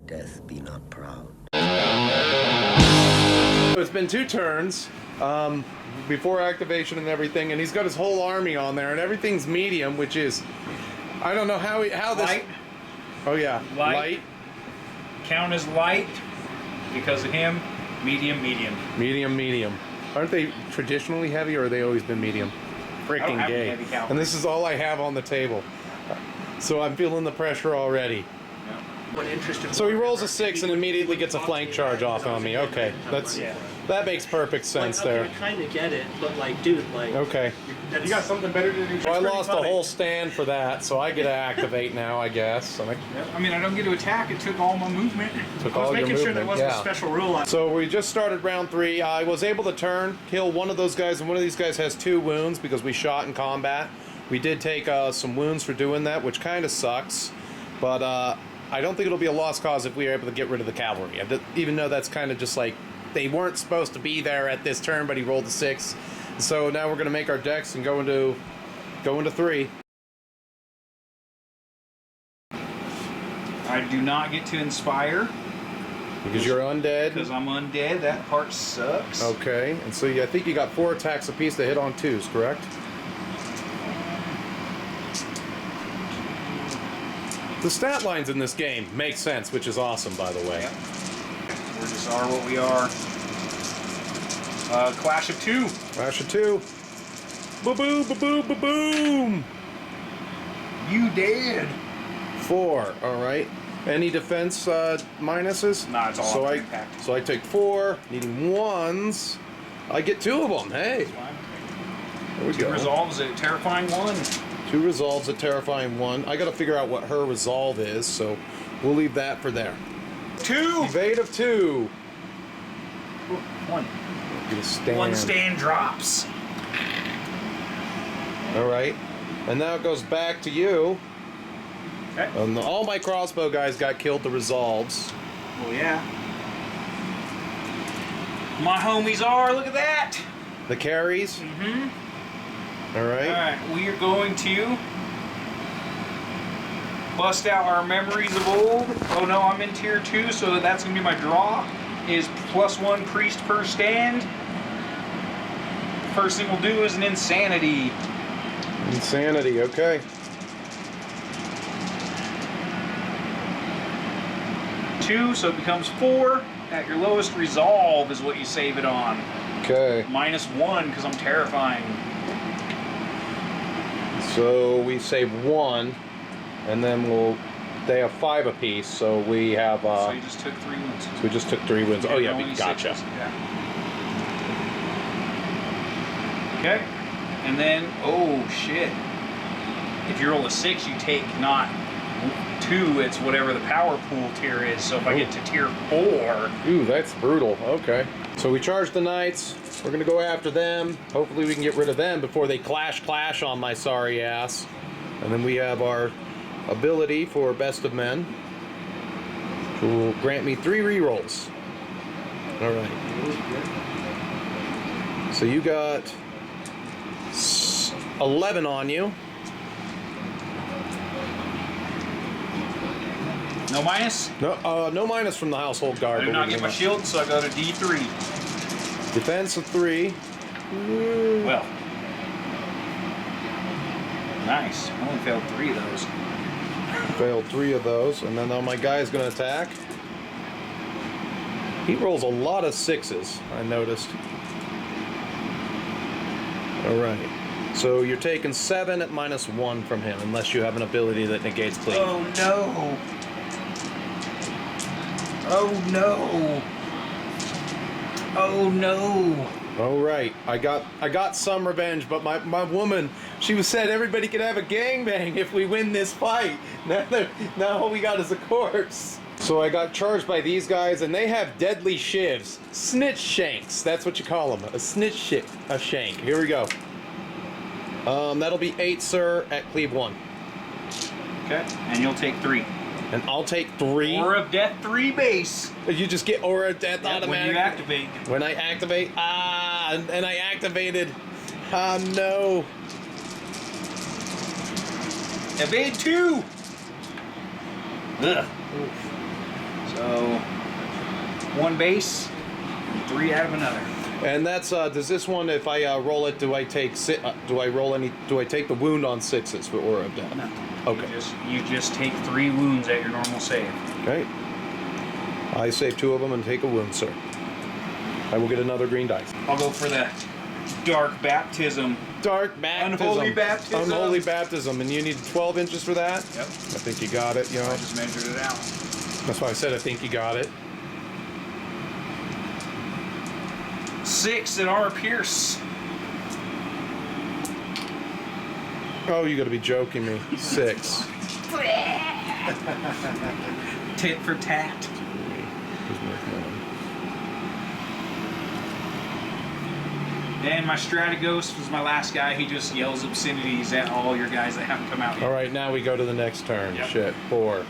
death be not proud. It's been 2 turns before activation and everything, and he's got his whole army on there, and everything's medium, which is, I don't know how this. Light. Oh yeah, light. Count as light because of him. Medium, medium. Medium, medium. Aren't they traditionally heavy, or have they always been medium? Freaking gay. And this is all I have on the table, so I'm feeling the pressure already. So he rolls a 6 and immediately gets a flank charge off on me. Okay, that makes perfect sense there. I kind of get it, but like, dude, like. Okay. You got something better to do. Well, I lost a whole stand for that, so I get to activate now, I guess. I mean, I don't get to attack. It took all my movement. Took all your movement. Making sure there wasn't a special rule on it. So we just started round 3. I was able to kill one of those guys, and one of these guys has 2 wounds because we shot in combat. We did take some wounds for doing that, which kind of sucks, but I don't think it'll be a lost cause if we are able to get rid of the cavalry. Even though that's kind of just like, they weren't supposed to be there at this turn, but he rolled a 6. So now we're going to make our decks and go into 3. I do not get to inspire. Because you're undead. Because I'm undead. That part sucks. Okay, and so I think you got 4 attacks apiece to hit on 2s, correct? The stat lines in this game make sense, which is awesome, by the way. Yep. We just are what we are. Clash of 2. Clash of 2. Ba-boom, ba-boom, ba-boom! You dead. 4, alright. Any defense minuses? Nah, it's all impact. So I take 4, needing 1s. I get 2 of them, hey! There we go. 2 resolves a terrifying 1. 2 resolves a terrifying 1. I gotta figure out what her resolve is, so we'll leave that for there. 2! Evade of 2. 1. Stand. 1 stand drops. Alright. And now it goes back to you. Okay. All my crossbow guys got killed to resolves. Oh yeah. My homies are, look at that! The carries. Mm-hmm. Alright. Alright, we are going to bust out our memories of old. Oh no, I'm in tier 2, so that's going to be my draw. Is +1 priest per stand. First thing we'll do is an insanity. Insanity, okay. 2, so it becomes 4. At your lowest resolve is what you save it on. Okay. -1 because I'm terrifying. So we save 1, and then they have 5 apiece, so we have so you just took 3 wounds. So we just took 3 wins. Oh yeah, gotcha. Yeah. Okay. And then, oh shit. If you roll a 6, you take not 2, it's whatever the power pool tier is. So if I get to tier 4. Ooh, that's brutal. Okay. So we charge the knights. We're gonna go after them. Hopefully we can get rid of them before they clash on my sorry ass. And then we have our ability for Best of Men, which will grant me 3 rerolls. All right. So you got 11 on you. No minus? No minus from the household guard. I do not get my shield, so I go to D3. Defense of 3. Well. Nice. I only failed 3 of those. Failed 3 of those, and then my guy's going to attack. He rolls a lot of 6s, I noticed. Alright. So you're taking 7 at -1 from him, unless you have an ability that negates cleave. Oh no! Oh no! Oh no! Alright, I got some revenge, but my woman, she said everybody could have a gangbang if we win this fight. Now all we got is a corpse. So I got charged by these guys, and they have deadly shivs. Snitch shanks, that's what you call them. A shank. Here we go. That'll be 8, sir, at cleave 1. Okay, and you'll take 3. And I'll take 3. Aura of Death 3 base. You just get Aura of Death automatically. When you activate. When I activate. And I activated. No. Evade 2. Ugh. So So 1 base, 3 out of another. And that's does this one? If I roll it, do I take do I roll any? Do I take the wound on 6s for Aura of Death? No. Okay. You just take 3 wounds at your normal save. Okay. I save 2 of them and take a wound, sir. I will get another green dice. I'll go for the Dark Baptism. Dark baptism. Unholy baptism. Unholy baptism. And you need 12 inches for that? Yep. I think you got it, you know. I just measured it out. That's why I said I think you got it. 6 at Aura Pierce. Oh, you gotta be joking me. 6. Tit for tat. And my Strategos was my last guy. He just yells obscenities at all your guys that haven't come out yet. All right, now we go to the next turn. Yep. Shit, 4.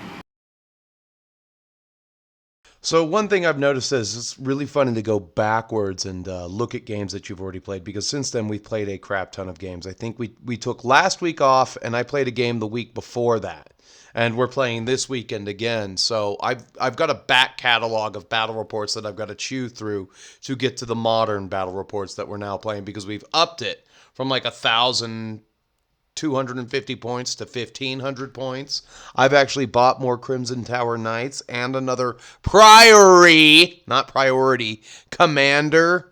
So one thing I've noticed is it's really funny to go backwards and look at games that you've already played, because since then we've played a crap ton of games. I think we took last week off, and I played a game the week before that, and we're playing this weekend again. So I've got a back catalog of battle reports that I've got to chew through to get to the modern battle reports that we're now playing, because we've upped it from like 1,250 points to 1,500 points. I've actually bought more Crimson Tower Knights and another Priory, not Priority, Commander.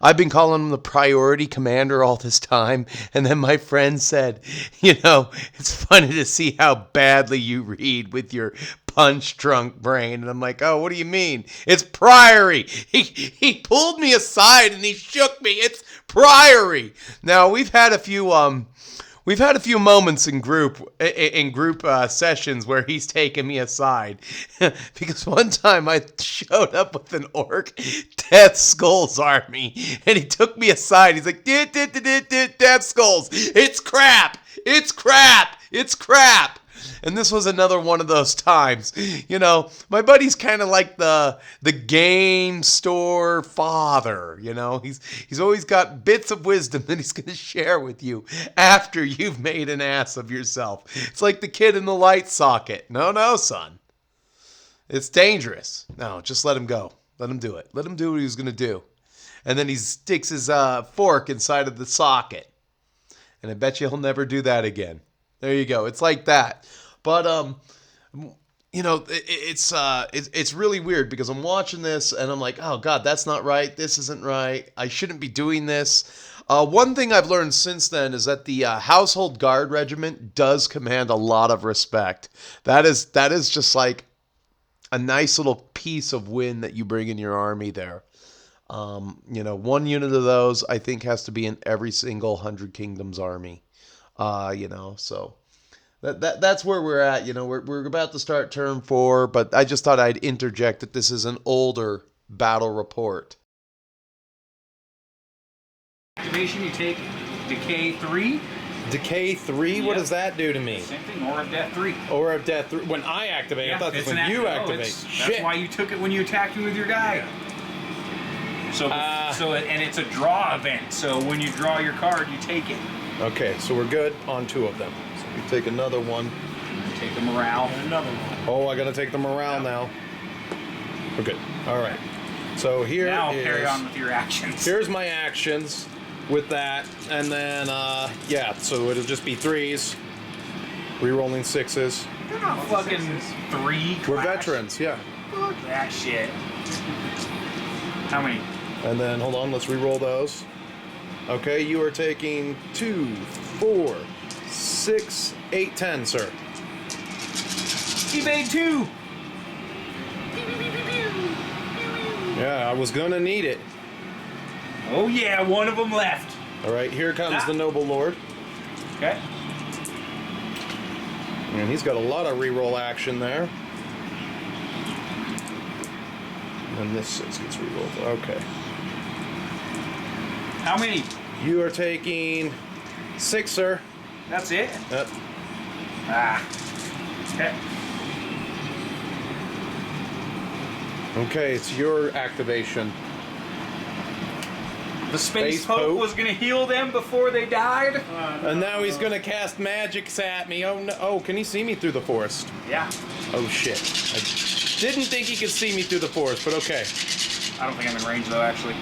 I've been calling him the Priority Commander all this time, and then my friend said, you know, it's funny to see how badly you read with your punch-drunk brain. And I'm like, oh, what do you mean? It's Priory. He pulled me aside and he shook me. It's Priory. Now, we've had a few moments in group sessions where he's taken me aside, because one time I showed up with an orc Death Skulls army, and he took me aside. He's like, Death Skulls, it's crap, it's crap, it's crap. And this was another one of those times. You know, my buddy's kind of like the game store father. You know, he's always got bits of wisdom that he's going to share with you after you've made an ass of yourself. It's like the kid in the light socket. No, son. It's dangerous. No, just let him go. Let him do it. Let him do what he was going to do. And then he sticks his fork inside of the socket. And I bet you he'll never do that again. There you go. It's like that. But, you know, it's really weird, because I'm watching this and I'm like, oh, God, that's not right. This isn't right. I shouldn't be doing this. One thing I've learned since then is that the Household Guard Regiment does command a lot of respect. That is just like a nice little piece of win that you bring in your army there. You know, 1 unit of those, I think, has to be in every single 100 Kingdoms army. You know, so that's where we're at. You know, we're about to start turn 4, but I just thought I'd interject that this is an older battle report. Activation, you take Decay 3. Decay 3? Yep. What does that do to me? Same thing, Aura of Death 3. Aura of Death 3. When I activate, I thought this was when you activate. Shit. That's why you took it when you attacked me with your guy. So and it's a draw event. So when you draw your card, you take it. Okay, so we're good on 2 of them. So we take another one. Take the morale. And another one. Oh, I gotta take the morale now. We're good. All right. So here now carry on with your actions. Here's my actions with that, and then yeah. So it'll just be 3s, re-rolling 6s. They're not fucking 3. We're veterans, yeah. Fuck that shit. How many? And then hold on, let's re-roll those. Okay, you are taking 2, 4, 6, 8, 10, sir. Evade 2. Yeah, I was gonna need it. Oh yeah, one of them left. All right, here comes the Noble Lord. Okay. And he's got a lot of re-roll action there. And this 6 gets re-rolled. Okay. How many? You are taking 6, sir. That's it? Yep. Ah. Okay. Okay, it's your activation. The Space Pope Pope was going to heal them before they died? And now he's going to cast magics at me. Oh, no. Oh, can he see me through the forest? Yeah. Oh shit. I didn't think he could see me through the forest, but okay. I don't think I'm in range though, actually.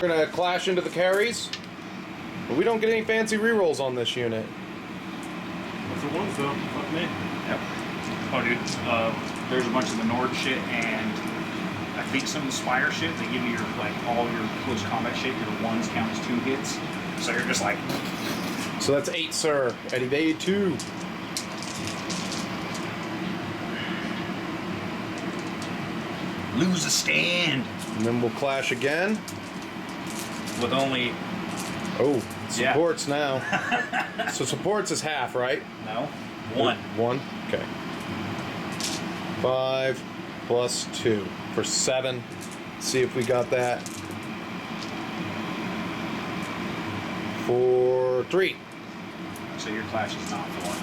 We're gonna clash into the carries, but we don't get any fancy rerolls on this unit. That's the ones though. Fuck me. Yep. Oh, dude. There's a bunch of the Nord shit, and I think some of the Spire shit, they give you your, like, all your close combat shit, your ones count as 2 hits. So you're just like... So that's 8, sir. At evade 2. Lose a stand. And then we'll clash again. With only... Oh, supports now. So supports is half, right? No. 1. 1? Okay. 5 plus 2 for 7. See if we got that. For 3. So your clash is not 4.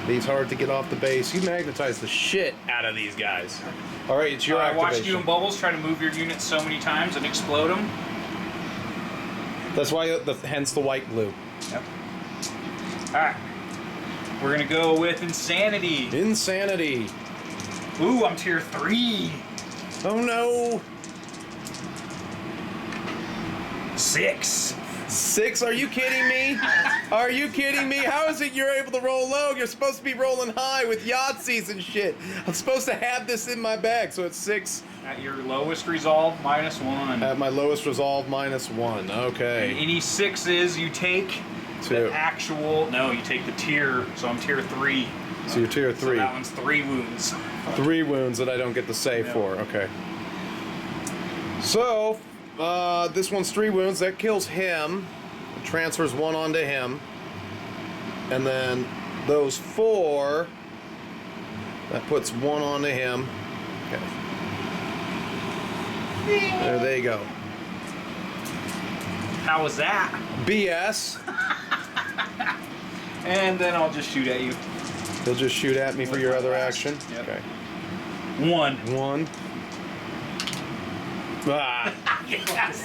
These hard to get off the base. You magnetize the shit out of these guys. All right, it's your I activation. watched you in Bubbles try to move your units so many times and explode them. That's why, hence the white glue. Yep. Alright. We're gonna go with Insanity. Insanity. Ooh, I'm tier 3. Oh no. 6. 6? Are you kidding me? Are you kidding me? How is it you're able to roll low? You're supposed to be rolling high with Yahtzees and shit. I'm supposed to have this in my bag, so it's 6. At your lowest resolve, -1. At my lowest resolve, -1. Okay. And any 6s you take 2. the actual... No, you take the tier, so I'm tier 3. So you're tier So 3. that one's 3 wounds. 3 wounds that I don't get to save for. Okay. So, this one's 3 wounds. That kills him. It transfers 1 onto him. And then those 4, that puts 1 onto him. Okay. There they go. How was that? BS. And then I'll just shoot at you. He'll just shoot at me for your other Blast. action. Yep. Okay. 1. 1. Ah. Yes.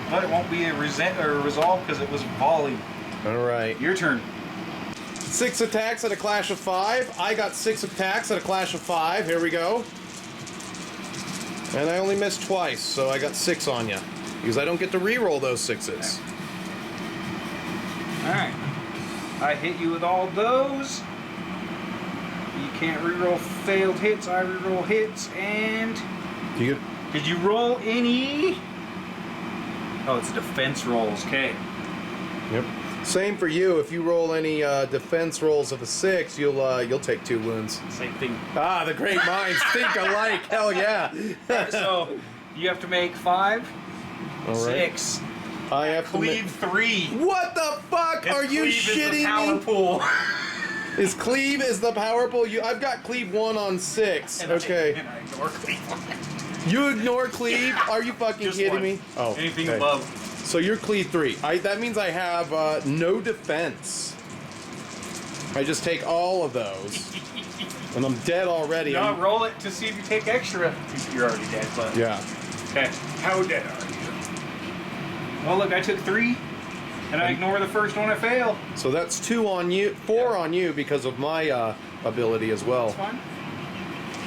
But it won't be a resolve because it was volley. All right. Your turn. 6 attacks at a clash of 5. I got 6 attacks at a clash of 5. Here we go. And I only missed twice, so I got 6 on you. Because I don't get to re-roll those 6s. Alright. I hit you with all those. You can't re-roll failed hits. I re-roll hits. And You get... did you roll any? Oh, it's defense rolls. Okay. Yep. Same for you. If you roll any defense rolls of a 6, you'll take 2 wounds. Same thing. Ah, the great minds think alike. Hell yeah. So you have to make 5, All right. 6. I have to Cleave 3. What the fuck? Are you Cleave is the shitting power me? pool. Is cleave is the power pull? I've got cleave 1 on 6. Okay. And I ignore cleave 1. You ignore cleave? Are you fucking Just kidding 1. me? Oh. Anything okay. above. So you're cleave 3. That means I have no defense. I just take all of those. And I'm dead already. No, roll it to see if you take extra. You're already dead, but... Yeah. Okay. How dead are you? Well, look, I took 3, and I ignore the first one I fail. So that's 2 on you, 4 on you because of my ability as well. That's fine.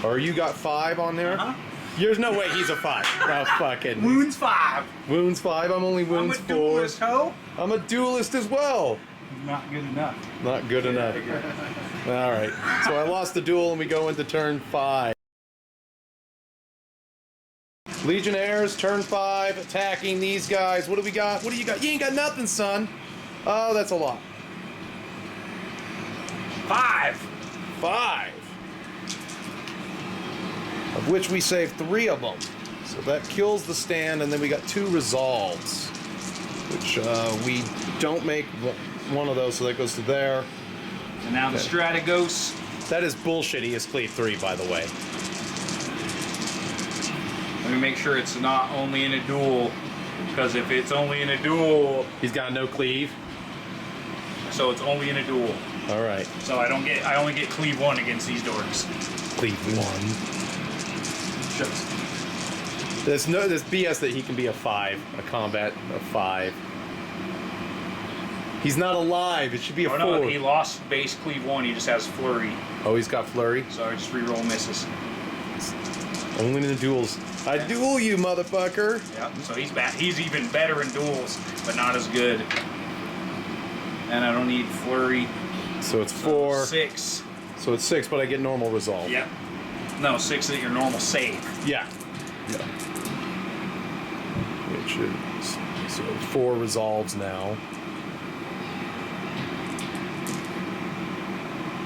Or you got 5 on there? Uh-huh. There's no way he's a 5. Oh, fucking. Wounds 5. Wounds 5. I'm only wounds I'm a 4. duelist, ho. I'm a duelist as well. Not good enough. Not good enough. All right. So I lost the duel and we go into turn 5. Legionnaires, turn 5, attacking these guys. What do we got? What do you got? You ain't got nothing, son. Oh, that's a lot. 5. 5. Of which we saved 3 of them. So that kills the stand, and then we got 2 resolves. Which we don't make one of those, so that goes to there. And now the Strategos. That is bullshit. He is cleave 3, by the way. Let me make sure it's not only in a duel, because if it's only in a duel, He's got no cleave. so it's only in a duel. All right. So I only get cleave 1 against these dorks. Cleave 1. There's BS that he can be a 5, a combat of 5. He's not alive. It should be a Oh 4. no, he lost base cleave 1. He just has flurry. Oh, he's got flurry. So I just reroll misses. Only in the duels. I duel you, motherfucker. Yeah. So he's bad. He's even better in duels, but not as good. And I don't need flurry. So it's 4. 6. So it's 6, but I get normal resolve. Yep. No, 6 is your normal save. Yeah. Yeah. It should. So 4 resolves now.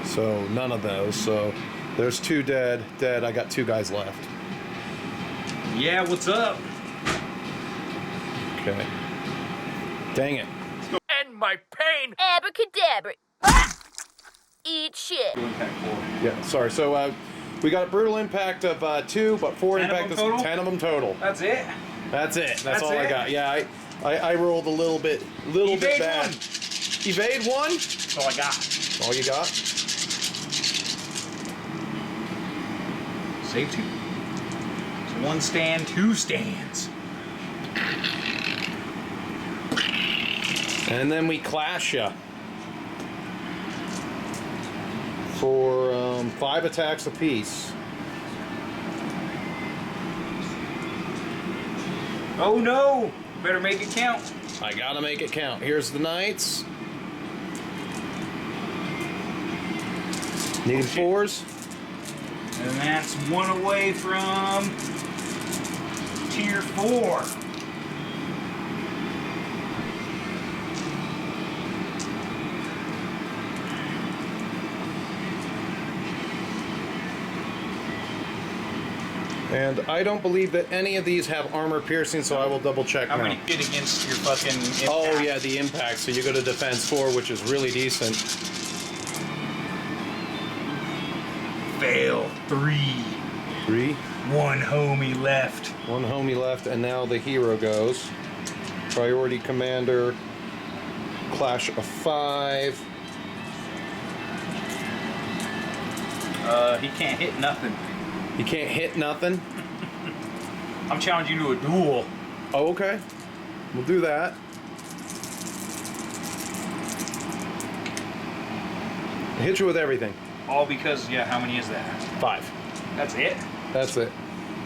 So none of those. So there's 2 dead. Dead. I got 2 guys left. Yeah, what's up? Okay. Dang it. And my pain. Abracadabra. Ah! Eat shit. Impact 4. Yeah, sorry. So we got a brutal impact of 2, but 4 10 of impact them is total? 10 of them total. That's it. That's it. That's all I it? got. Yeah, I rolled a little bit Evade bad. 1. Evade 1? That's all I got. All you got? Save 2. So 1 stand, 2 stands. And then we clash ya for 5 attacks apiece. Oh no! Better make it count. I gotta make it count. Here's the knights. Needing 4s. And that's 1 away from tier 4. And I don't believe that any of these have armor piercing, so I will double check How now. many hit against your fucking impact? Oh yeah, the impact. So you go to defense 4, which is really decent. Fail 3. 3. 1 homie left. 1 homie left, and now the hero goes. Priority commander. Clash of 5. He can't hit nothing. You can't hit nothing. I'm challenging you to a duel. Oh, okay. We'll do that. I hit you with everything. All because, yeah, how many is that? 5. That's it? That's it.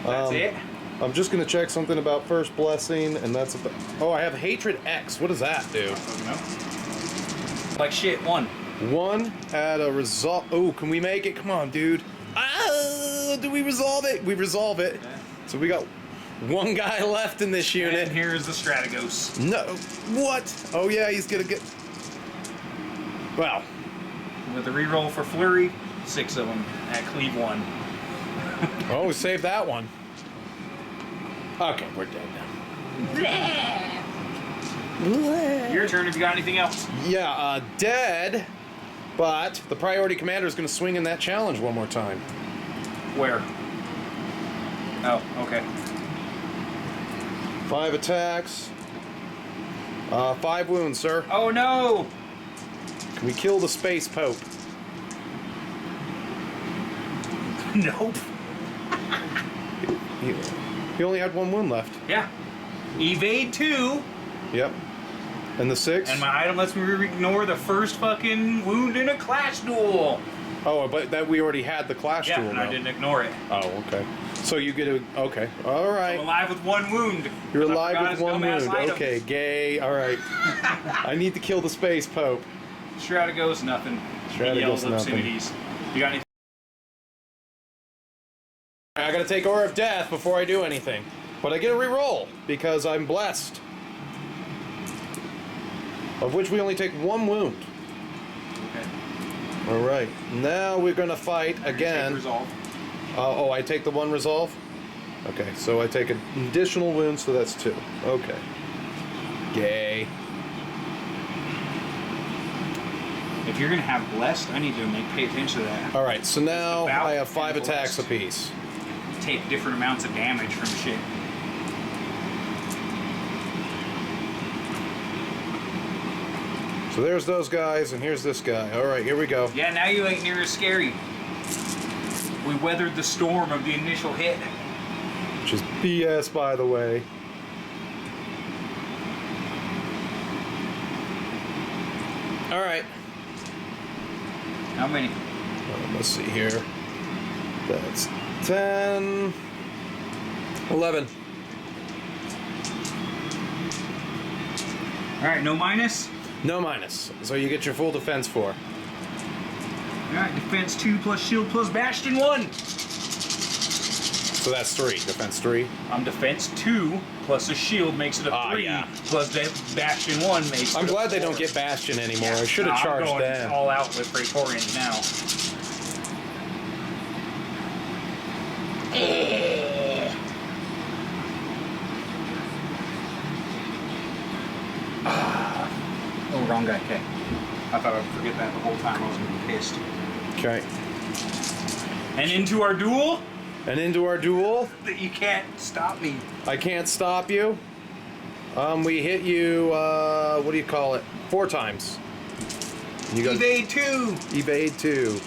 That's it? I'm just gonna check something about first blessing, and that's about. Oh, I have hatred X. What does that do? Like shit, 1. 1 at a resolve. Oh, can we make it? Come on, dude. Ah, do we resolve it? We resolve it. Okay. So we got 1 guy left in this unit. And here's the Strategos. No. What? Oh yeah, he's gonna get. Well. With a reroll for Flurry, 6 of them at Cleave 1. Oh, save that one. Okay, we're dead now. Your turn if you got anything else. Yeah, dead. But the priority commander is going to swing in that challenge one more time. Where? Oh, okay. 5 attacks. 5 wounds, sir. Oh no! Can we kill the space pope? Nope. He only had 1 wound left. Yeah. Evade 2, Yep. And the 6? and my item lets me ignore the first fucking wound in a clash duel. Oh, but that we already had the clash Yeah, duel. and I now. didn't ignore it. Oh, okay. So you get a. Okay. All right. I'm alive with 1 wound. You're 'cause I alive forgot with his 1 dumbass wound. item. Okay, gay. All right. I need to kill the space pope. Strategos, nothing. Strategos, He yells nothing. obscenities. You got anything? I gotta take Aura of Death before I do anything. But I get a reroll because I'm blessed. Of which we only take 1 wound. Okay. Alright. Now we're gonna fight Take again. resolve. Oh, I take the 1 resolve? Okay, so I take an additional wound, so that's 2. Okay. Gay. If you're gonna have blessed, I need to pay attention to that. Alright, so now About I have 5 and attacks blessed. apiece. Take different amounts of damage from shit. So there's those guys, and here's this guy. Alright, here we go. Yeah, now you ain't near as scary. We weathered the storm of the initial hit. Which is BS, by the way. All right. How many? Let's see here. That's 10, 11. All right, no minus? No minus. So you get your full defense 4. All right, defense 2 plus shield plus bastion 1. So that's 3. Defense 3. I'm defense 2 plus a shield makes it a 3. Yeah. Plus bastion 1 makes it I'm a glad they 4. don't get Bastion anymore. Yeah, I should have charged I'm going them. all out with Praetorians now. Oh, wrong guy. Okay. I thought I'd forget that the whole time. I was going to be pissed. Okay. And into our duel. And into our duel. That you can't stop me. I can't stop you. We hit you, what do you call it? 4 times. You got Evade 2. evade 2.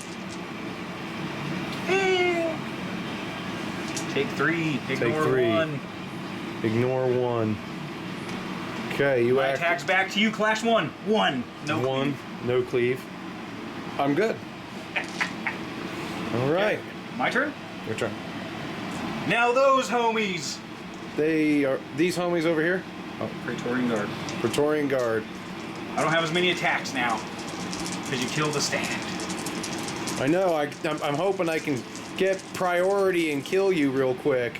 Take 3. Ignore 3. 1. Ignore 1. Okay, you My act. attacks back to you. Clash 1. 1. No 1. cleave. No cleave. I'm good. All right. My turn? Your turn. Now those homies. They are these homies over here. Oh, Praetorian Guard. Praetorian Guard. I don't have as many attacks now. Because you killed the stand. I know. I'm hoping I can get priority and kill you real quick.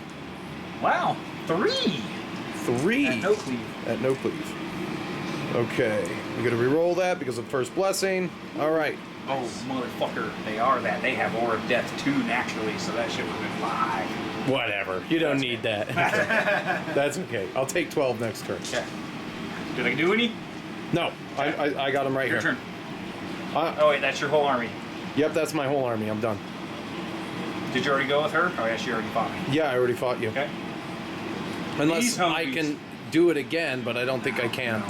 Wow. 3. 3. At no cleave. At no cleave. Okay. You gotta re-roll that because of first blessing. All right. Oh, motherfucker. They are that. They have Aura of Death 2 naturally, so that shit would have been 5. Whatever. You don't need that. That's okay. I'll take 12 next turn. Okay. Did I do any? No. I got them right Your here. turn. Uh, Oh, wait, that's your whole army. Yep, that's my whole army. I'm done. Did you already go with her? Oh, yeah, she already fought me. Yeah, I already fought you. Okay. Unless These I homies. can do it again, but I don't think I can.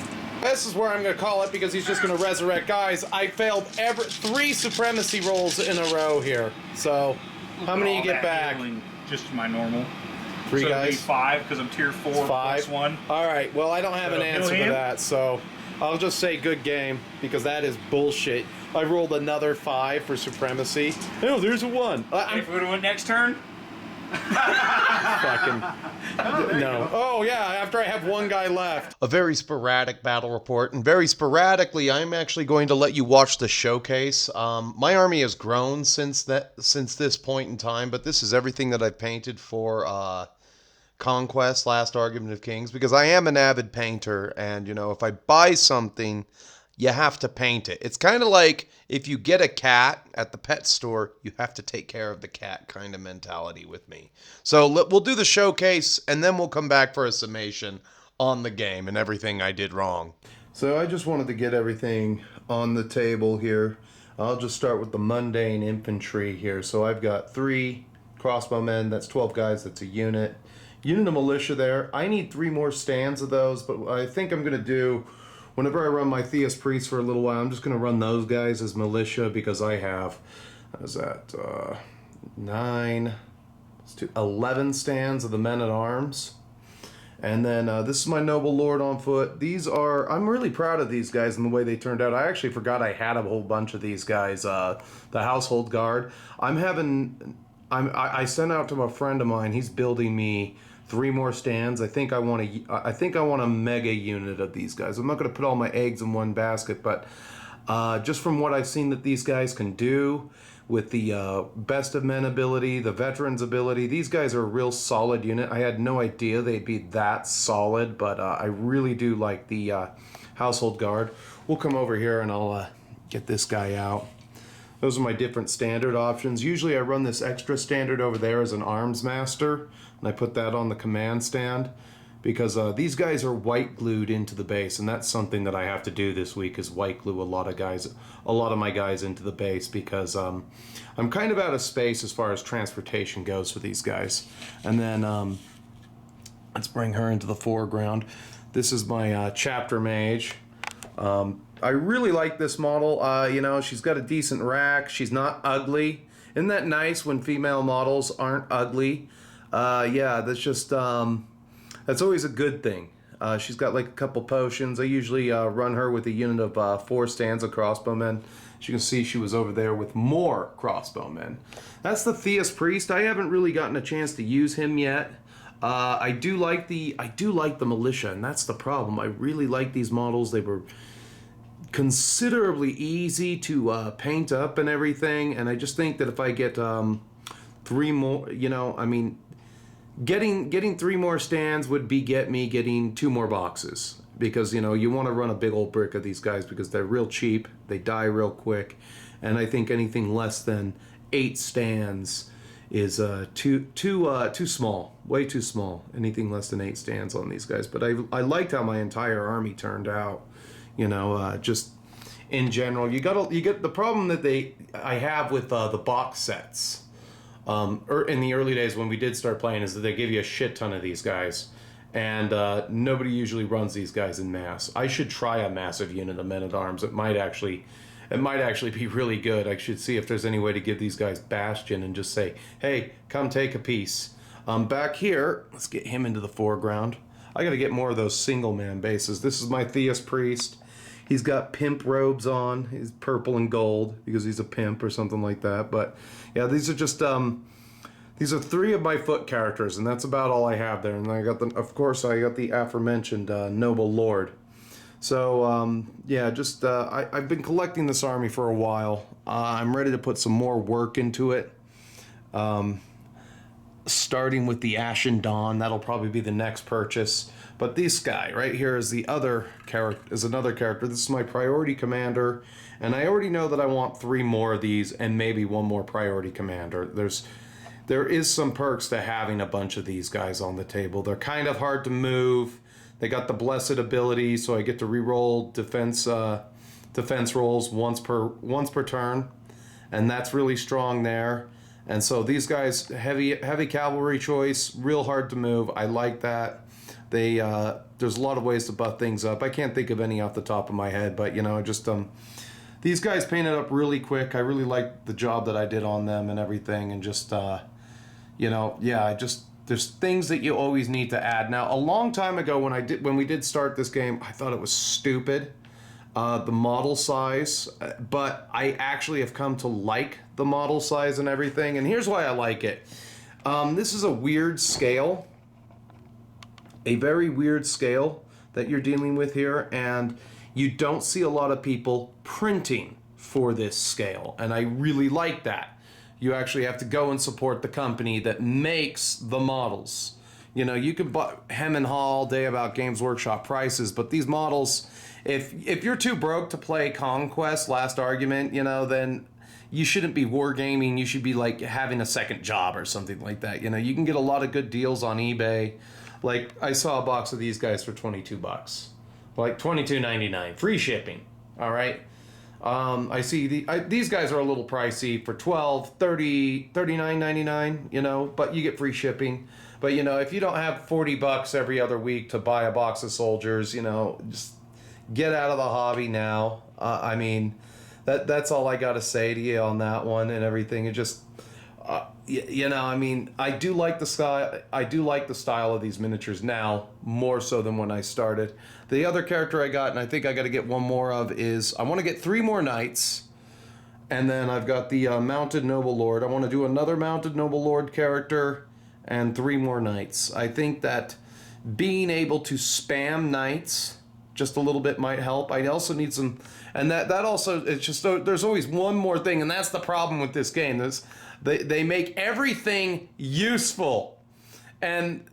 This is where I'm going to call it because he's just going to resurrect guys. I failed 3 supremacy rolls in a row here. So, how many you All get that back? healing, just my normal. 3 so it'd be guys? 5 because I'm tier 4 5. plus 1. All right. Well, I don't have an So, answer heal to him? that, so I'll just say good game because that is bullshit. I rolled another 5 for supremacy. Oh, there's a 1. I'm If we would have went next turn, fucking no. Oh yeah, after I have 1 guy left. A very sporadic battle report, and very sporadically, I'm actually going to let you watch the showcase. My army has grown since this point in time, but this is everything that I've painted for Conquest, Last Argument of Kings, because I am an avid painter, and you know, if I buy something, you have to paint it. It's kind of like if you get a cat at the pet store, you have to take care of the cat kind of mentality with me. So we'll do the showcase, and then we'll come back for a summation on the game and everything I did wrong. So I just wanted to get everything on the table here. I'll just start with the mundane infantry here. So I've got 3 crossbowmen. That's 12 guys. That's a unit. Unit of militia there. I need 3 more stands of those, but I think I'm going to do... Whenever I run my Theist Priest for a little while, I'm just going to run those guys as militia because I have, what is that, 11 stands of the Men-at-Arms. And then this is my Noble Lord on foot. These are, I'm really proud of these guys and the way they turned out. I actually forgot I had a whole bunch of these guys. The Household Guard. I sent out to a friend of mine, he's building me 3 more stands. I think I want a mega unit of these guys. I'm not going to put all my eggs in one basket, but just from what I've seen that these guys can do with the best of men ability, the veterans ability, these guys are a real solid unit. I had no idea they'd be that solid, but I really do like the Household Guard. We'll come over here and I'll get this guy out. Those are my different standard options. Usually I run this extra standard over there as an arms master, and I put that on the command stand because these guys are white glued into the base, and that's something that I have to do this week is white glue a lot of my guys into the base because I'm kind of out of space as far as transportation goes for these guys. And then let's bring her into the foreground. This is my chapter mage. I really like this model. You know, she's got a decent rack. She's not ugly. Isn't that nice when female models aren't ugly? Yeah, that's just, that's always a good thing. She's got like a couple potions. I usually run her with a unit of 4 stands of crossbowmen. As you can see, she was over there with more crossbowmen. That's the Theus Priest. I haven't really gotten a chance to use him yet. I do like the militia, and that's the problem. I really like these models. They were considerably easy to paint up and everything, and I just think that if I get 3 more, you know, I mean, getting 3 more stands would beget me getting 2 more boxes, because, you know, you want to run a big old brick of these guys because they're real cheap, they die real quick, and I think anything less than 8 stands is too small, way too small. Anything less than 8 stands on these guys. But I liked how my entire army turned out. You know, just in general, you get the problem that I have with the box sets. In the early days when we did start playing, is that they give you a shit ton of these guys, and nobody usually runs these guys in mass. I should try a massive unit of men-at-arms. It might actually be really good. I should see if there's any way to give these guys Bastion and just say, hey, come take a piece. Back here, let's get him into the foreground. I got to get more of those single-man bases. This is my Theus Priest. He's got pimp robes on. He's purple and gold because he's a pimp or something like that. But yeah, these are just these are 3 of my foot characters, and that's about all I have there. And I got of course, I got the aforementioned Noble Lord. So yeah, just I've been collecting this army for a while. I'm ready to put some more work into it. Starting with the Ashen Dawn, that'll probably be the next purchase. But this guy right here is another character. This is my priority commander, and I already know that I want 3 more of these and maybe 1 more priority commander. There is some perks to having a bunch of these guys on the table. They're kind of hard to move. They got the blessed ability, so I get to reroll defense rolls once per turn, and that's really strong there. And so these guys, heavy cavalry choice, real hard to move. I like that. There's a lot of ways to buff things up. I can't think of any off the top of my head, but you know, just these guys painted up really quick. I really like the job that I did on them and everything, and just you know, yeah, there's things that you always need to add. Now, a long time ago when we did start this game, I thought it was stupid, the model size, but I actually have come to like the model size and everything, and here's why I like it. This is a weird scale, a very weird scale that you're dealing with here, and you don't see a lot of people printing for this scale, and I really like that. You actually have to go and support the company that makes the models. You know, you can hem and haw all day about Games Workshop prices, but these models, if you're too broke to play Conquest, last argument, you know, then you shouldn't be wargaming. You should be like having a second job or something like that. You know, you can get a lot of good deals on eBay. Like, I saw a box of these guys for $22, like $22.99, free shipping. All right. I see these guys are a little pricey for $12, $30, $39.99, you know, but you get free shipping. But, you know, if you don't have $40 every other week to buy a box of soldiers, you know, just get out of the hobby now. I mean, that's all I got to say to you on that one and everything. It just, you know, I mean, I do like the style. I do like the style of these miniatures now more so than when I started. The other character I got, and I think I got to get 1 more of, is I want to get 3 more knights, and then I've got the mounted noble lord. I want to do another mounted noble lord character and 3 more knights. I think that being able to spam knights just a little bit might help. I also need some, and that also, it's just, there's always one more thing, and that's the problem with this game. They make everything useful, and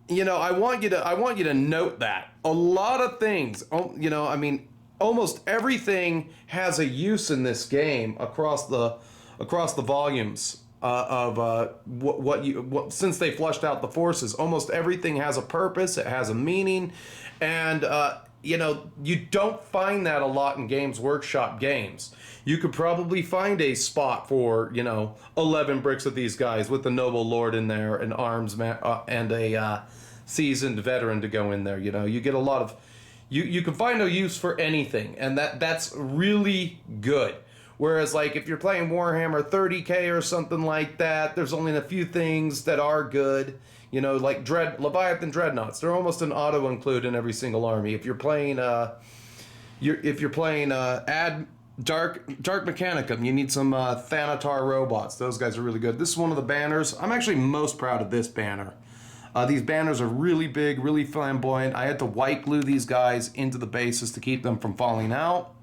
you know, I want you to note that a lot of things, you know, I mean, almost everything has a use in this game across the volumes of since they flushed out the forces. Almost everything has a purpose. It has a meaning, and you know, you don't find that a lot in Games Workshop games. You could probably find a spot for, you know, 11 bricks of these guys with the noble lord in there, an arms man, and a seasoned veteran to go in there. You know, you get a lot of, you can find no use for anything, and that's really good. Whereas, like, if you're playing Warhammer 30K or something like that, there's only a few things that are good. You know, like Leviathan Dreadnoughts. They're almost an auto include in every single army. If you're playing add Dark Mechanicum, you need some Thanatar robots. Those guys are really good. This is one of the banners. I'm actually most proud of this banner. These banners are really big, really flamboyant. I had to white glue these guys into the bases to keep them from falling out.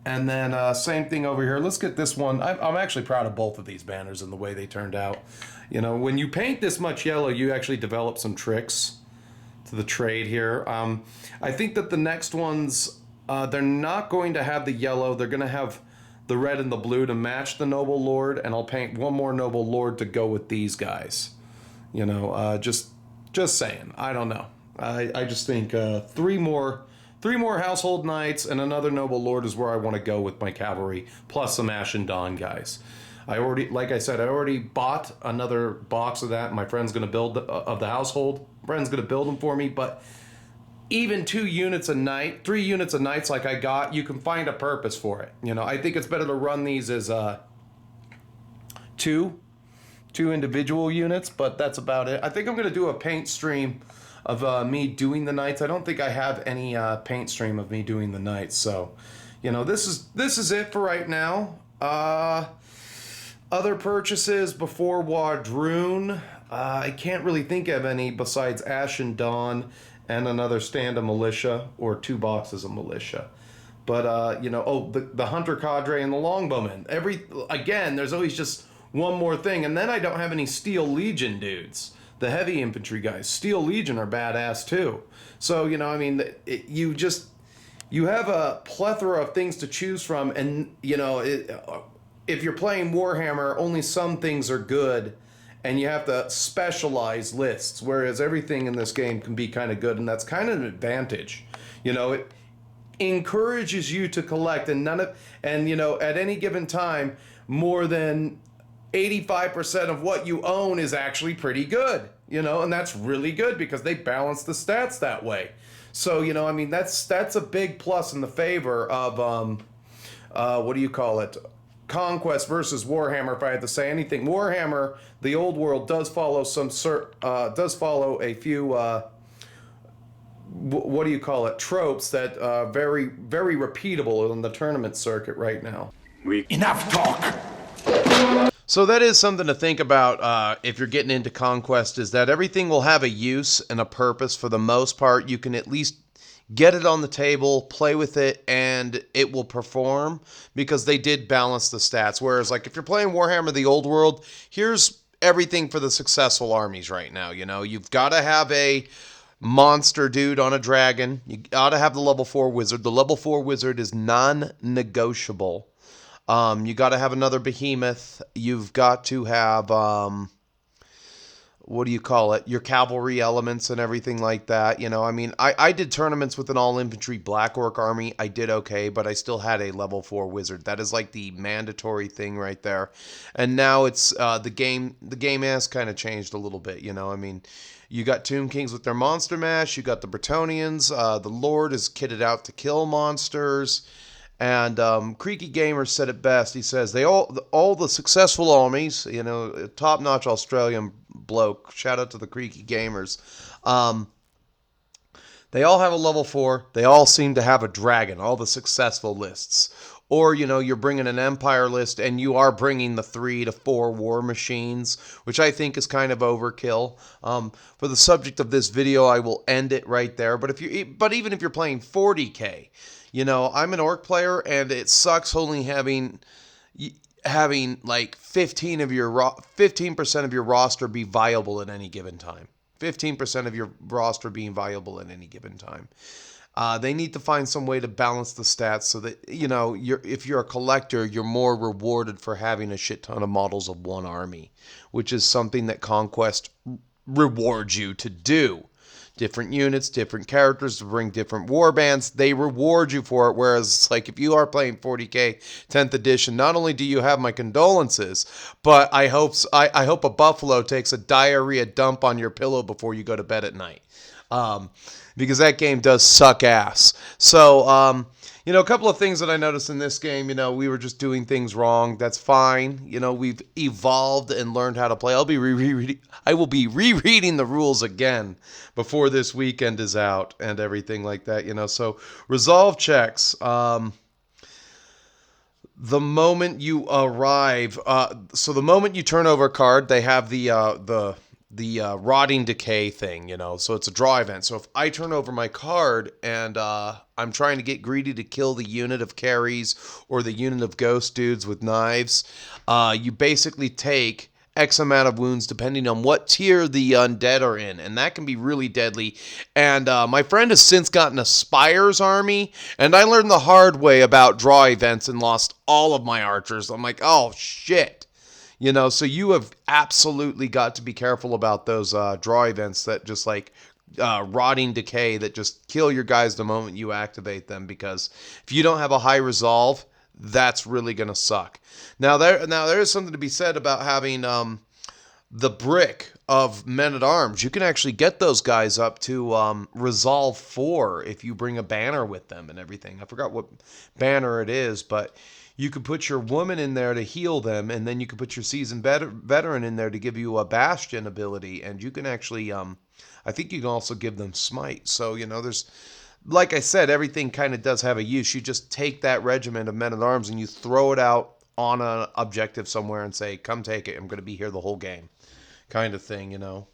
And then same thing over here. Let's get this one. I'm actually proud of both of these banners and the way they turned out. You know, when you paint this much yellow, you actually develop some tricks to the trade here. I think that the next ones, they're not going to have the yellow. They're going to have the red and the blue to match the Noble Lord, and I'll paint one more Noble Lord to go with these guys. You know, just saying. I don't know. I just think three more Household Knights and another Noble Lord is where I want to go with my cavalry, plus some Ashen Dawn guys. Like I said, I already bought another box of that. My friend's going to build of the household. Friend's going to build them for me, but even 2 units a night, 3 units a nights like I got, you can find a purpose for it. You know, I think it's better to run these as two individual units, but that's about it. I think I'm going to do a paint stream of me doing the knights. I don't think I have any paint stream of me doing the knights, so you know, this is it for right now. Other purchases before Wadroon, I can't really think of any besides Ashen Dawn and another stand of militia, or 2 boxes of militia. But you know, the hunter cadre and the longbowmen. Again, there's always just one more thing, and then I don't have any Steel Legion dudes. The heavy infantry guys, Steel Legion, are badass too. So you know, I mean, you have a plethora of things to choose from, and you know, if you're playing Warhammer, only some things are good, and you have to specialize lists, whereas everything in this game can be kind of good, and that's kind of an advantage. You know, it encourages you to collect, and you know, at any given time, more than 85% of what you own is actually pretty good, you know, and that's really good because they balance the stats that way. So, you know, I mean, that's a big plus in the favor of, what do you call it? Conquest versus Warhammer, if I had to say anything. Warhammer, the old world, does follow a few, what do you call it? Tropes that are very, very repeatable in the tournament circuit right now. Enough talk! So that is something to think about if you're getting into Conquest, is that everything will have a use and a purpose for the most part. You can at least get it on the table, play with it, and it will perform because they did balance the stats. Whereas, like, if you're playing Warhammer the Old World, here's everything for the successful armies right now. You know, you've got to have a monster dude on a dragon. You got to have the level 4 wizard. The level 4 wizard is non-negotiable. You got to have another behemoth. You've got to have, what do you call it? Your cavalry elements and everything like that. You know, I mean, I did tournaments with an all-infantry Black Orc army. I did okay, but I still had a level 4 wizard. That is like the mandatory thing right there. And now it's, the game has kind of changed a little bit, you know. I mean, you got Tomb Kings with their monster mash. You got the Bretonnians. The Lord is kitted out to kill monsters. And Creaky Gamer said it best. He says, all the successful armies, you know, top-notch Australian bloke, shout out to the Creaky Gamers, they all have a level 4. They all seem to have a dragon, all the successful lists. Or, you know, you're bringing an Empire list and you are bringing the 3 to 4 war machines, which I think is kind of overkill. For the subject of this video, I will end it right there. But even if you're playing 40K, you know, I'm an orc player, and it sucks only having like 15% of your roster be viable at any given time. 15% of your roster being viable at any given time. They need to find some way to balance the stats so that, you know, if you're a collector, you're more rewarded for having a shit ton of models of one army, which is something that Conquest rewards you to do. Different units, different characters to bring different war bands. They reward you for it. Whereas it's like, if you are playing 40K 10th edition, not only do you have my condolences, but I hope a buffalo takes a diarrhea dump on your pillow before you go to bed at night. Because that game does suck ass. So, You know, a couple of things that I noticed in this game, you know, we were just doing things wrong. That's fine. You know, we've evolved and learned how to play. I will be rereading the rules again before this weekend is out and everything like that, you know. So, resolve checks. The moment you arrive, so the moment you turn over a card, they have the rotting decay thing, you know, so it's a draw event. So if I turn over my card and I'm trying to get greedy to kill the unit of carries or the unit of ghost dudes with knives, you basically take X amount of wounds depending on what tier the undead are in, and that can be really deadly. And my friend has since gotten a Spire's army, and I learned the hard way about draw events and lost all of my archers. I'm like, oh shit. You know, so you have absolutely got to be careful about those draw events that just like rotting decay that just kill your guys the moment you activate them, because if you don't have a high resolve, that's really going to suck. Now there is something to be said about having the brick of men-at-arms. You can actually get those guys up to resolve 4 if you bring a banner with them and everything. I forgot what banner it is, but you could put your woman in there to heal them, and then you could put your seasoned veteran in there to give you a bastion ability, and you can actually, I think you can also give them smite. So, you know, there's, like I said, everything kind of does have a use. You just take that regiment of men-at-arms and you throw it out on an objective somewhere and say, come take it, I'm going to be here the whole game, kind of thing, you know.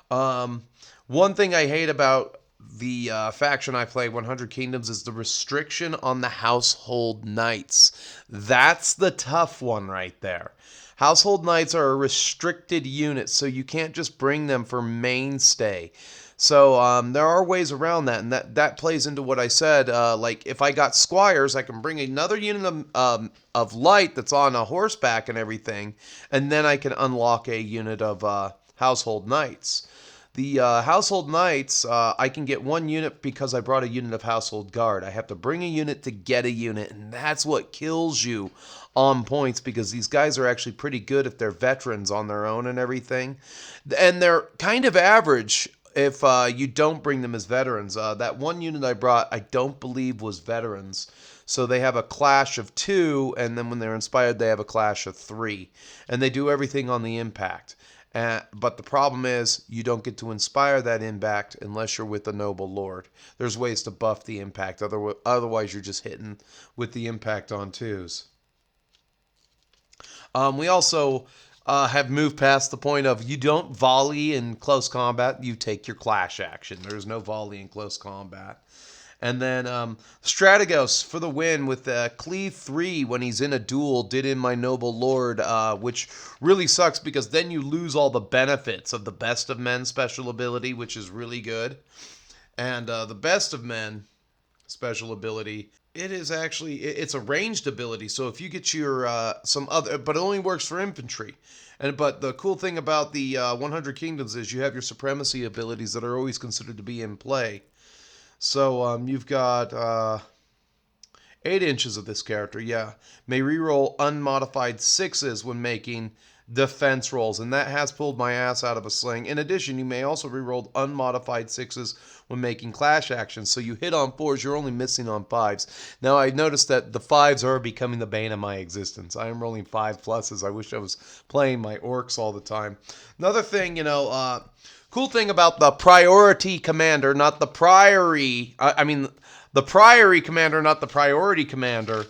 One thing I hate about the faction I play, 100 Kingdoms, is the restriction on the household knights. That's the tough one right there. Household knights are a restricted unit, so you can't just bring them for mainstay. So there are ways around that, and that plays into what I said. Like, if I got squires, I can bring another unit of light that's on a horseback and everything, and then I can unlock a unit of household knights. The household knights, I can get one unit because I brought a unit of household guard. I have to bring a unit to get a unit, and that's what kills you on points, because these guys are actually pretty good if they're veterans on their own and everything. And they're kind of average if you don't bring them as veterans. That one unit I brought, I don't believe was veterans. So they have a clash of 2, and then when they're inspired, they have a clash of 3. And they do everything on the impact. But the problem is, you don't get to inspire that impact unless you're with a noble lord. There's ways to buff the impact. Otherwise, you're just hitting with the impact on 2s. We also have moved past the point of you don't volley in close combat. You take your clash action. There's no volley in close combat. And then Strategos for the win with Cleave 3 when he's in a duel did in my Noble Lord, which really sucks because then you lose all the benefits of the Best of Men special ability, which is really good. And the Best of Men special ability, it is actually, it's a ranged ability. So if you get your some other, but it only works for infantry. But the cool thing about the 100 Kingdoms is you have your supremacy abilities that are always considered to be in play. So you've got 8 inches of this character, yeah. May reroll unmodified 6s when making defense rolls, and that has pulled my ass out of a sling. In addition, you may also reroll unmodified 6s when making clash actions. So you hit on 4s, you're only missing on 5s. Now I noticed that the 5s are becoming the bane of my existence. I am rolling 5 pluses. I wish I was playing my orcs all the time. Another thing, you know, cool thing about the priority commander, not the priory, the priory commander, not the priority commander,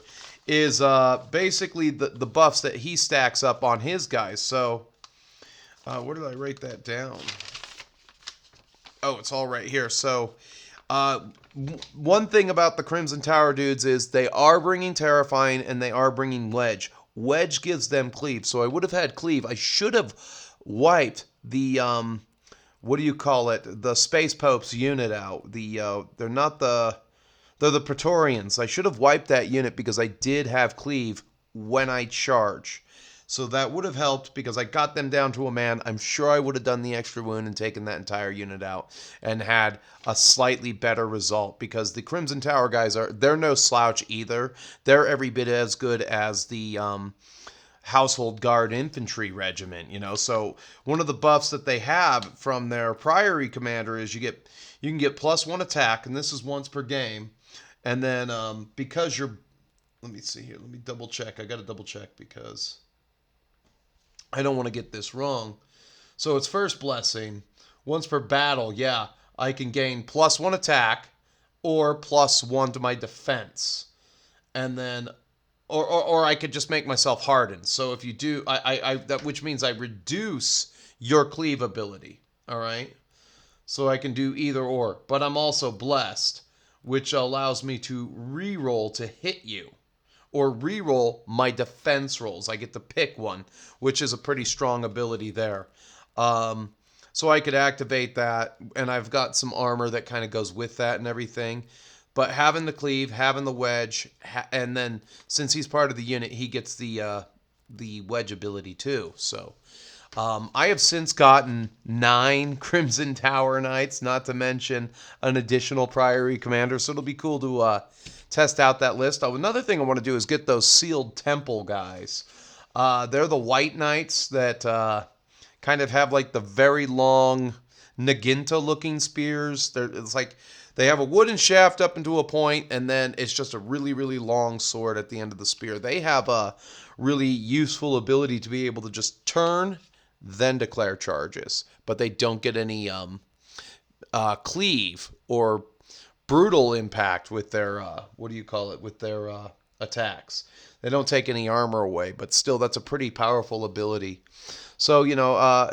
is basically the buffs that he stacks up on his guys. So, where did I write that down? Oh, it's all right here. So, one thing about the Crimson Tower dudes is they are bringing Terrifying and they are bringing Wedge. Wedge gives them Cleave. So I would have had Cleave. I should have wiped the what do you call it? The Space Popes unit out. They're the Praetorians. I should have wiped that unit because I did have Cleave when I charge. So that would have helped because I got them down to a man. I'm sure I would have done the extra wound and taken that entire unit out and had a slightly better result, because the Crimson Tower guys they're no slouch either. They're every bit as good as the Household Guard Infantry Regiment, you know. So one of the buffs that they have from their Priory Commander is you can get +1 attack, and this is once per game. And then because you're, let me see here. Let me double check. I got to double check because I don't want to get this wrong. So it's first blessing. Once per battle, yeah, I can gain +1 attack or +1 to my defense. And then, or I could just make myself hardened. So if you do, that which means I reduce your cleave ability. All right. So I can do either or. But I'm also blessed, which allows me to re-roll to hit you. Or re-roll my defense rolls. I get to pick one, which is a pretty strong ability there. So I could activate that, and I've got some armor that kind of goes with that and everything. But having the cleave, having the wedge, and then since he's part of the unit, he gets the wedge ability too. So I have since gotten 9 Crimson Tower Knights, not to mention an additional Priory Commander. So it'll be cool to test out that list. Another thing I want to do is get those Sealed Temple guys. They're the White Knights that kind of have like the very long Naginta-looking spears. It's like they have a wooden shaft up into a point, and then it's just a really, really long sword at the end of the spear. They have a really useful ability to be able to just turn, then declare charges, but they don't get any cleave or brutal impact with their with their attacks. They don't take any armor away, but still, that's a pretty powerful ability. So, you know,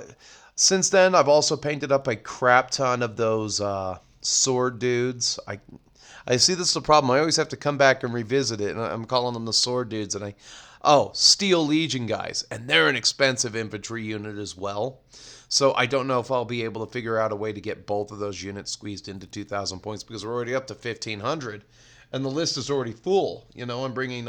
since then, I've also painted up a crap ton of those sword dudes. I see this is the problem. I always have to come back and revisit it, and I'm calling them the sword dudes. And Steel Legion guys, and they're an expensive infantry unit as well. So I don't know if I'll be able to figure out a way to get both of those units squeezed into 2,000 points because we're already up to 1,500, and the list is already full. You know, I'm bringing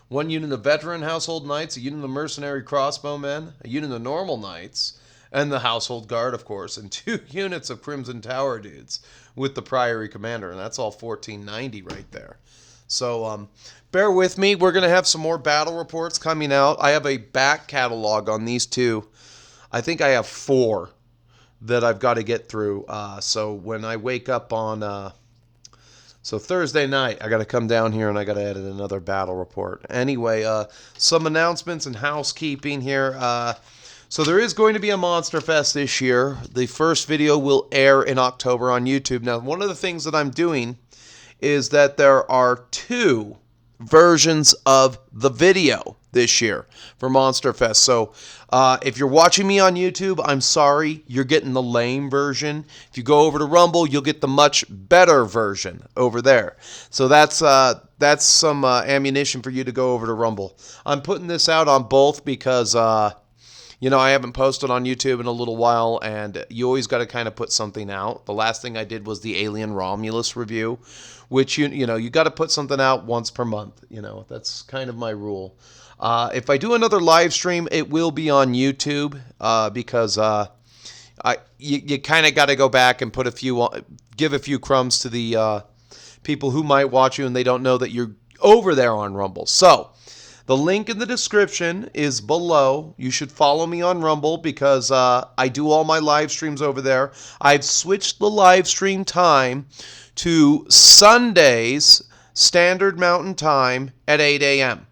one unit of Veteran Household Knights, a unit of Mercenary Crossbowmen, a unit of Normal Knights, and the Household Guard, of course, and 2 units of Crimson Tower dudes with the Priory Commander, and that's all 1,490 right there. So bear with me. We're going to have some more battle reports coming out. I have a back catalog on these 2. I think I have 4 that I've got to get through. So when I wake up on so Thursday night, I got to come down here and I got to edit another battle report. Anyway, some announcements and housekeeping here. So there is going to be a Monster Fest this year. The first video will air in October on YouTube. Now, one of the things that I'm doing is that there are 2 versions of the video this year for Monster Fest. So if you're watching me on YouTube, I'm sorry, you're getting the lame version. If you go over to Rumble, you'll get the much better version over there. So that's some ammunition for you to go over to Rumble. I'm putting this out on both because you know, I haven't posted on YouTube in a little while, and you always got to kind of put something out. The last thing I did was the Alien Romulus review, which, you know, you got to put something out once per month. You know, that's kind of my rule. If I do another live stream, it will be on YouTube because you kind of got to go back and put give a few crumbs to the people who might watch you and they don't know that you're over there on Rumble. So the link in the description is below. You should follow me on Rumble because I do all my live streams over there. I've switched the live stream time to Sundays, Standard Mountain Time at 8 a.m.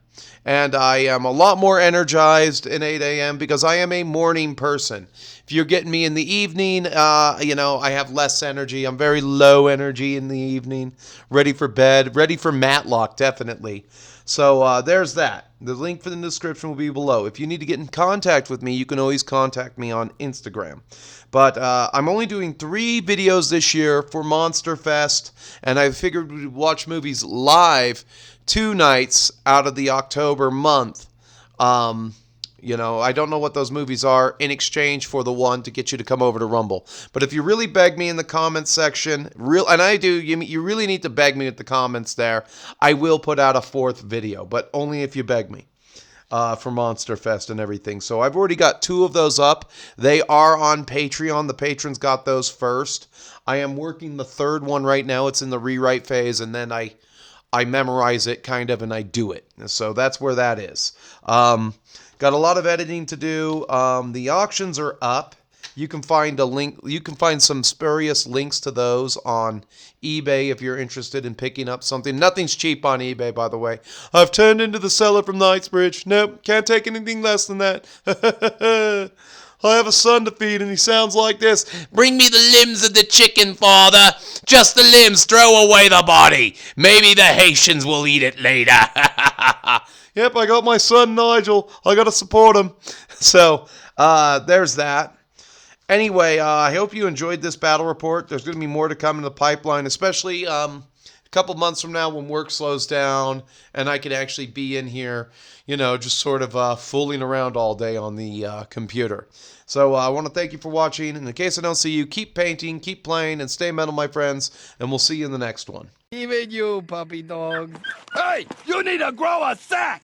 And I am a lot more energized at 8 a.m. because I am a morning person. If you're getting me in the evening, you know, I have less energy. I'm very low energy in the evening. Ready for bed. Ready for Matlock, definitely. So there's that. The link for the description will be below. If you need to get in contact with me, you can always contact me on Instagram. But I'm only doing 3 videos this year for Monster Fest, and I figured we'd watch movies live 2 nights out of the October month. You know, I don't know what those movies are in exchange for the one to get you to come over to Rumble. But if you really beg me in the comments section, and I do, you really need to beg me at the comments there, I will put out a 4th video, but only if you beg me for Monster Fest and everything. So I've already got 2 of those up. They are on Patreon. The patrons got those first. I am working the 3rd one right now. It's in the rewrite phase, and then I memorize it kind of and I do it. So that's where that is. Got a lot of editing to do. The auctions are up. You can find a link. You can find some spurious links to those on eBay if you're interested in picking up something. Nothing's cheap on eBay, by the way. I've turned into the seller from Knightsbridge. Nope, can't take anything less than that. I have a son to feed, and he sounds like this. Bring me the limbs of the chicken, father. Just the limbs. Throw away the body. Maybe the Haitians will eat it later. Yep, I got my son Nigel. I got to support him. So, there's that. Anyway, I hope you enjoyed this battle report. There's going to be more to come in the pipeline, especially a couple months from now when work slows down and I can actually be in here, you know, just sort of fooling around all day on the computer. So I want to thank you for watching. And in case I don't see you, keep painting, keep playing, and stay metal, my friends. And we'll see you in the next one. Even you, puppy dog. Hey, you need to grow a sack!